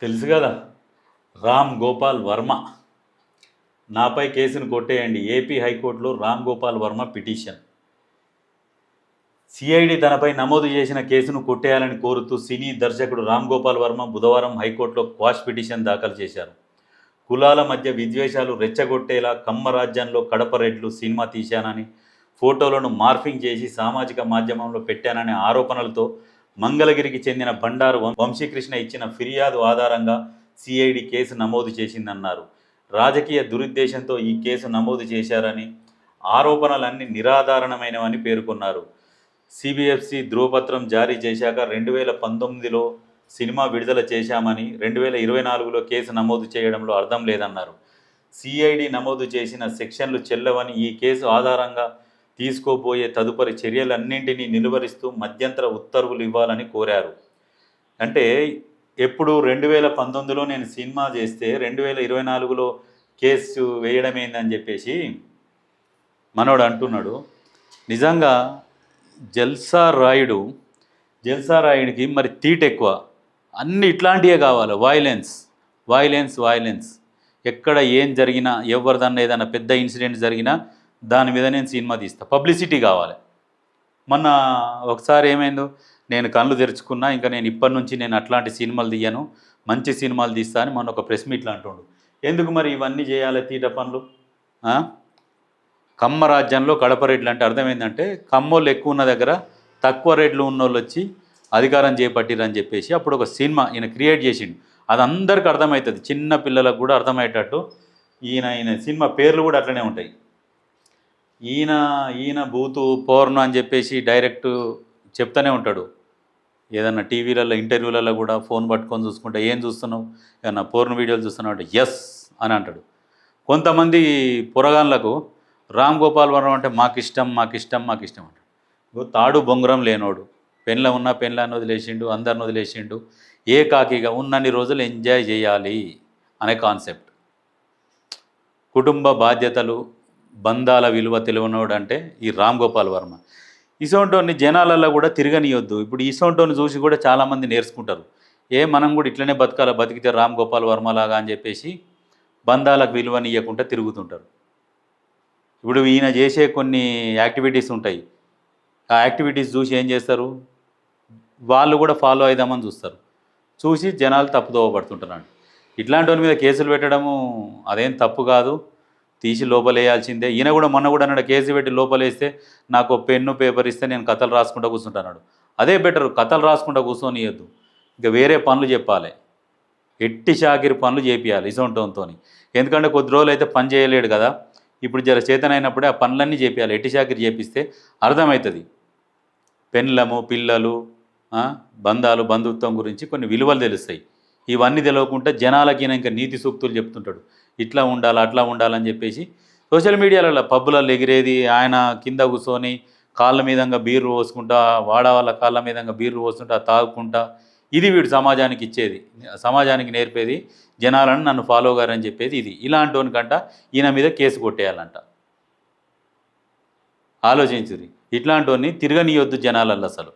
తెలుసు కదా, రామ్ గోపాల్ వర్మ. నాపై కేసును కొట్టేయండి. ఏపీ హైకోర్టులో రామ్ గోపాల్ వర్మ పిటిషన్. సిఐడి తనపై నమోదు చేసిన కేసును కొట్టేయాలని కోరుతూ సినీ దర్శకుడు రామ్ గోపాల్ వర్మ బుధవారం హైకోర్టులో క్వాష్ పిటిషన్ దాఖలు చేశారు. కులాల మధ్య విద్వేషాలు రెచ్చగొట్టేలా కమ్మ రాజ్యంలో కడప రెడ్లు సినిమా తీశానని, ఫోటోలను మార్ఫింగ్ చేసి సామాజిక మాధ్యమంలో పెట్టాననే ఆరోపణలతో మంగళగిరికి చెందిన బండారు వంశీకృష్ణ ఇచ్చిన ఫిర్యాదు ఆధారంగా సిఐడి కేసు నమోదు చేసిందన్నారు. రాజకీయ దురుద్దేశంతో ఈ కేసు నమోదు చేశారని, ఆరోపణలన్నీ నిరాధారణమైనవని పేర్కొన్నారు. సిబిఎఫ్సి ధృవపత్రం జారీ చేశాక 2019లో సినిమా విడుదల చేశామని, 2024లో కేసు నమోదు చేయడంలో అర్థం లేదన్నారు. సిఐడి నమోదు చేసిన సెక్షన్లు చెల్లవని, ఈ కేసు ఆధారంగా తీసుకోబోయే తదుపరి చర్యలన్నింటినీ నిలువరిస్తూ మధ్యంతర ఉత్తర్వులు ఇవ్వాలని కోరారు. అంటే ఎప్పుడు 2019లో నేను సినిమా చేస్తే 2024లో కేసు వేయడమేందని చెప్పేసి మనోడు అంటున్నాడు. నిజంగా జల్సా రాయుడికి మరి తీట ఎక్కువ. అన్ని ఇట్లాంటివే కావాలి. వైలెన్స్. ఎక్కడ ఏం జరిగినా, ఎవరిదన్నా ఏదైనా పెద్ద ఇన్సిడెంట్ జరిగినా దాని మీద నేను సినిమా తీస్తా. పబ్లిసిటీ కావాలి. మొన్న ఒకసారి ఏమైందో, నేను కళ్ళు తెరుచుకున్నా, ఇంకా నేను ఇప్పటి నుంచి నేను అట్లాంటి సినిమాలు తీయను, మంచి సినిమాలు తీస్తా అని మొన్న ఒక ప్రెస్ మీట్లో అంటుండు. ఎందుకు మరి ఇవన్నీ చేయాలి తీట పనులు? కమ్మ రాజ్యంలో కడప రెడ్లు అంటే అర్థం ఏంటంటే, కమ్మోళ్ళు ఎక్కువ ఉన్న దగ్గర తక్కువ రేట్లు ఉన్నోళ్ళు వచ్చి అధికారం చేపట్టిరని చెప్పేసి అప్పుడు ఒక సినిమా ఈయన క్రియేట్ చేసిండు. అది అందరికీ అర్థమవుతుంది, చిన్న పిల్లలకు కూడా అర్థమయ్యేటట్టు. ఈయన సినిమా పేర్లు కూడా అట్లనే ఉంటాయి. ఈయన బూతు పోర్ను అని చెప్పేసి డైరెక్ట్ చెప్తూనే ఉంటాడు. ఏదన్నా టీవీలలో ఇంటర్వ్యూలలో కూడా ఫోన్ పట్టుకొని చూసుకుంటే, ఏం చూస్తున్నావు, ఏమన్నా పోర్న్ వీడియోలు చూస్తున్నావు అంటే ఎస్ అని అంటాడు. కొంతమంది పొరగాన్లకు రామ్ గోపాల్ వర్మ అంటే మాకిష్టం అంటాడు. తాడు బొంగరం లేనోడు, పెళ్ళ ఉన్న పెళ్ళాన్ని వదిలేసిండు, అందరిని వదిలేసిండు, ఏకాకిగా ఉన్నన్ని రోజులు ఎంజాయ్ చేయాలి అనే కాన్సెప్ట్. కుటుంబ బాధ్యతలు, బంధాల విలువ తెలియనోడు అంటే ఈ రామ్ గోపాల్ వర్మ. ఇసోంటోని జనాలలో కూడా తిరగనియొద్దు. ఇప్పుడు ఇసోంటోని చూసి కూడా చాలామంది నేర్చుకుంటారు. మనం కూడా ఇట్లనే బతకాల, బతికితే రామ్ గోపాల్ వర్మ లాగా అని చెప్పేసి బంధాలకు విలువనియకుండా తిరుగుతుంటారు. ఇప్పుడు ఈయన చేసే కొన్ని యాక్టివిటీస్ ఉంటాయి. ఆ యాక్టివిటీస్ చూసి ఏం చేస్తారు, వాళ్ళు కూడా ఫాలో అవుదామని చూస్తారు. చూసి జనాలు తప్పుదోవ పడుతుంటున్నాడు. ఇట్లాంటి వాళ్ళ మీద కేసులు పెట్టడము అదేం తప్పు కాదు, తీసి లోపలేయాల్సిందే. ఈయన కూడా మొన్న కూడా అన్నాడు, కేసు పెట్టి లోపలేస్తే నాకు పెన్ను పేపర్ ఇస్తే నేను కథలు రాసుకుంటూ కూర్చుంటున్నాడు. అదే బెటర్, కథలు రాసుకుంటూ కూర్చొనియద్దు, ఇంకా వేరే పనులు చెప్పాలి, ఎట్టి షాకిరి పనులు చేపియాలి ఇసొంటంతో. ఎందుకంటే కొద్ది రోజులు అయితే పని చేయలేడు కదా, ఇప్పుడు జర చేతనైనప్పుడే ఆ పనులన్నీ చేపియాలి. ఎట్టి షాకిరి చేపిస్తే అర్థమవుతుంది. పెళ్ళము, పిల్లలు, బంధాలు, బంధుత్వం గురించి కొన్ని విలువలు తెలుస్తాయి. ఇవన్నీ తెలియకుండా జనాలకి ఇంకా నీతి సూక్తులు చెప్తుంటాడు, ఇట్లా ఉండాలి అట్లా ఉండాలని చెప్పేసి. సోషల్ మీడియాలలో పబ్బులలో ఎగిరేది, ఆయన కింద కూర్చొని కాళ్ళ మీదంగా బీర్లు పోసుకుంటా, వాళ్ళ కాళ్ళ మీదంగా బీర్లు పోసుకుంటా తాగుకుంటా, ఇది వీడు సమాజానికి ఇచ్చేది, సమాజానికి నేర్పేది. జనాలను నన్ను ఫాలో గారని చెప్పేది ఇది. ఇలాంటి వానికంట ఈయన మీద కేసు కొట్టేయాలంట. ఆలోచించుది. ఇట్లాంటి వాడిని తిరగనియొద్దు జనాలల్లో అసలు.